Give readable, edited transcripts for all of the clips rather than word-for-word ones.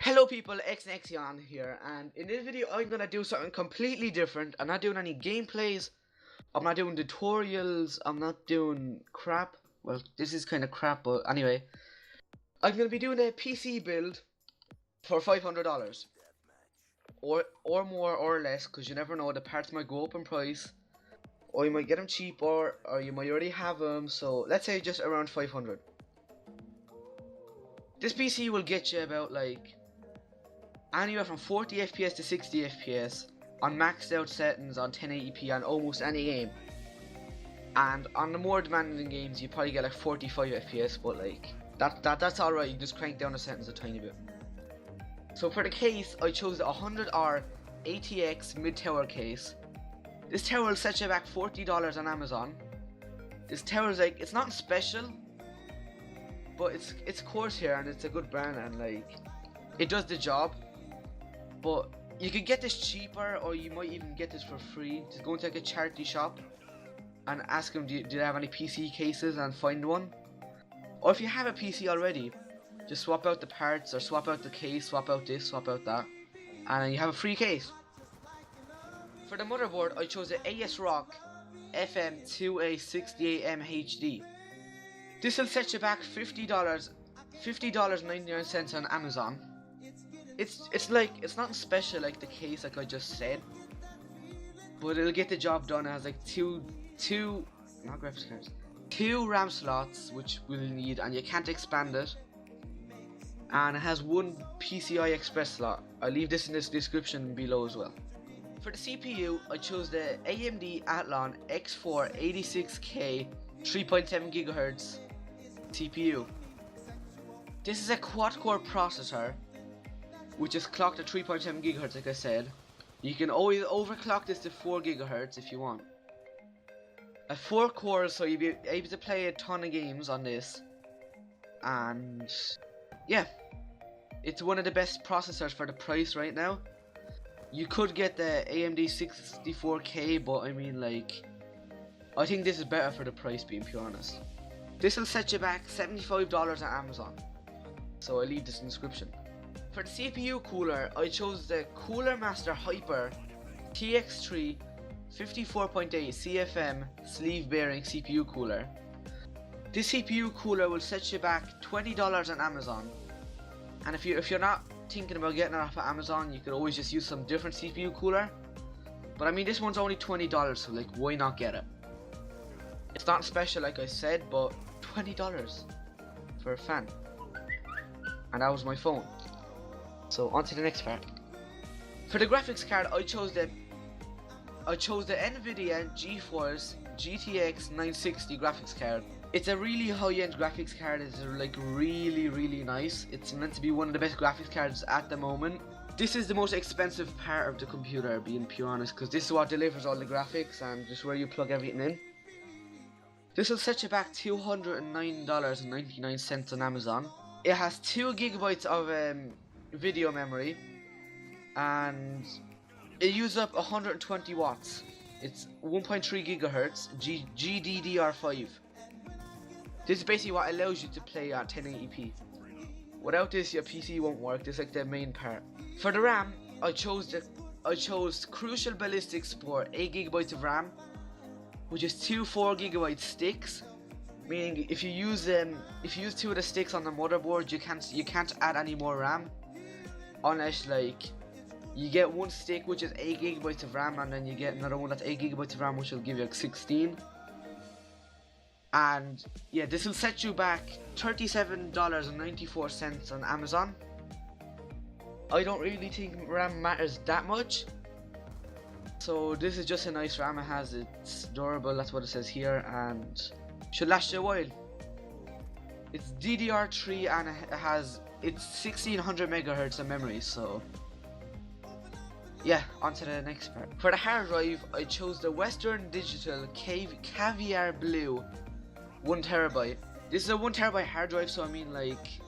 Hello people, xNexeon here, and in this video I'm gonna do something completely different. I'm not doing any gameplays, I'm not doing tutorials, I'm not doing crap. Well, this is kind of crap, but anyway. I'm gonna be doing a PC build for $500. Or more or less, because you never know, the parts might go up in price. Or you might get them cheaper, or you might already have them, so let's say just around 500. This PC will get you about like anywhere from 40 FPS to 60 FPS on maxed out settings on 1080p on almost any game. And on the more demanding games you probably get like 45 FPS, but like that's alright, you just crank down the settings a tiny bit. So for the case, I chose the 100R ATX mid-tower case. This tower will set you back $40 on Amazon. This tower is like, it's not special, but it's Corsair and it's a good brand and like it does the job. But you could get this cheaper, or you might even get this for free. Just go into like a charity shop and ask them, do they have any PC cases, and find one. Or if you have a PC already, just swap out the parts, or swap out the case, swap out this, swap out that, and then you have a free case. For the motherboard, I chose the ASRock FM2A68M HD. This will set you back $50.99 on Amazon. It's like, it's not special like the case like I just said, but it'll get the job done. It has like two not graphics cards, 2 RAM slots which we'll need, and you can't expand it, and it has 1 PCI Express slot. I'll leave this in the description below as well. For the CPU, I chose the AMD Athlon X4 86K 3.7 GHz CPU. This is a quad-core processor which is clocked at 3.7 GHz like I said. You can always overclock this to 4 GHz if you want. At 4 cores, so you'll be able to play a ton of games on this. And yeah, it's one of the best processors for the price right now. You could get the AMD 64K, but I mean like, I think this is better for the price, being pure honest. This will set you back $75 on Amazon, so I'll leave this in the description. For the CPU cooler, I chose the Cooler Master Hyper TX3 54.8 CFM sleeve bearing CPU cooler. This CPU cooler will set you back $20 on Amazon, and if you're not thinking about getting it off of Amazon, you could always just use some different CPU cooler. But I mean, this one's only $20, so like, why not get it? It's not special like I said, but $20 for a fan. And that was my phone. So on to the next part. For the graphics card, I chose the Nvidia GeForce GTX 960 graphics card. It's a really high-end graphics card. It's like really nice. It's meant to be one of the best graphics cards at the moment. This is the most expensive part of the computer, being pure honest, because this is what delivers all the graphics and just where you plug everything in. This will set you back $209.99 on Amazon. It has 2 GB of video memory, and it uses up 120 watts. It's 1.3 GHz GDDR5. This is basically what allows you to play at 1080p. Without this, your PC won't work. This is like the main part. For the RAM, I chose Crucial Ballistic Sport 8 GB of RAM, which is 2 4 GB sticks. Meaning if you use 2 of the sticks on the motherboard, you can't add any more RAM, unless like you get 1 stick which is 8 GB of RAM, and then you get another one that's 8 GB of RAM, which will give you like 16. And yeah, this will set you back $37.94 on Amazon. I don't really think RAM matters that much, so this is just a nice RAM. It's durable, that's what it says here, and should last you a while. It's DDR3 and it's 1600 MHz of memory, so yeah, on to the next part. For the hard drive, I chose the Western Digital Caviar Blue 1TB. This is a 1TB hard drive, so I mean like,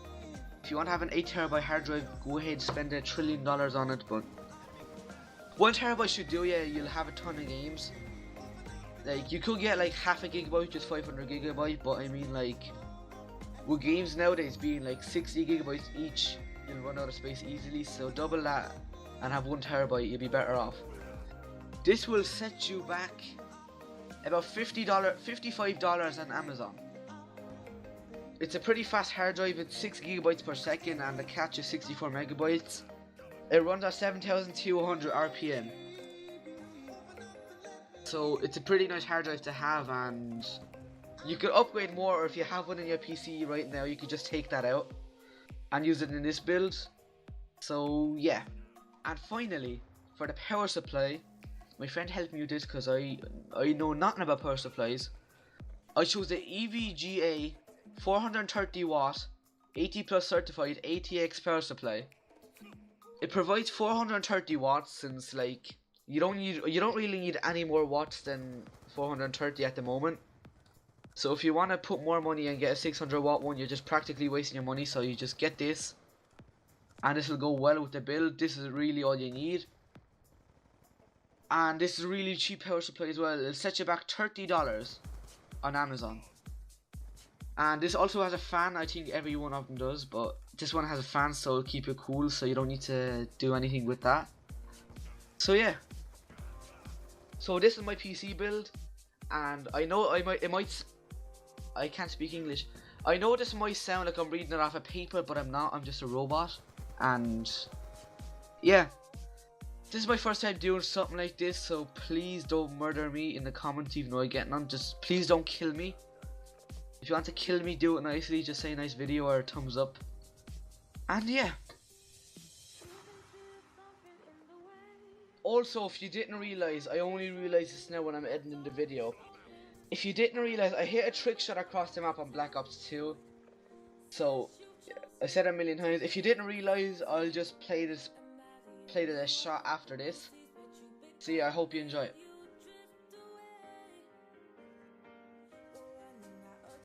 if you want to have an 8TB hard drive, go ahead and spend $1 trillion on it, but 1TB should do you. You'll have a ton of games. Like, you could get like half a gigabyte, just 500 GB, but I mean like, with games nowadays being like 60 GB each, you'll run out of space easily, so double that and have 1 terabyte, you'll be better off. This will set you back about $55 on Amazon. It's a pretty fast hard drive, it's 6 gigabytes per second and the cache is 64 megabytes. It runs at 7200 RPM. So it's a pretty nice hard drive to have, and you could upgrade more, or if you have one in your PC right now, you could just take that out and use it in this build. So yeah. And finally, for the power supply, my friend helped me with this because I know nothing about power supplies. I chose the EVGA 430 watt 80 plus certified ATX power supply. It provides 430 watts since like you don't really need any more watts than 430 at the moment. So if you want to put more money and get a 600 watt one, you're just practically wasting your money, so you just get this. And this will go well with the build. This is really all you need. And this is a really cheap power supply as well. It'll set you back $30 on Amazon. And this also has a fan. I think every one of them does, but this one has a fan, so it'll keep it cool, so you don't need to do anything with that. So yeah. So this is my PC build, and I know I can't speak English. I know this might sound like I'm reading it off a paper, but I'm not. I'm just a robot. And yeah, this is my first time doing something like this, so please don't murder me in the comments, even though I get none. Just please don't kill me. If you want to kill me, do it nicely. Just say a nice video or a thumbs up. And yeah. Also, if you didn't realize, I only realized this now when I'm editing the video. If you didn't realize, I hit a trick shot across the map on Black Ops 2. So I said it a million times. If you didn't realize, I'll just play the shot after this. So yeah, I hope you enjoy it.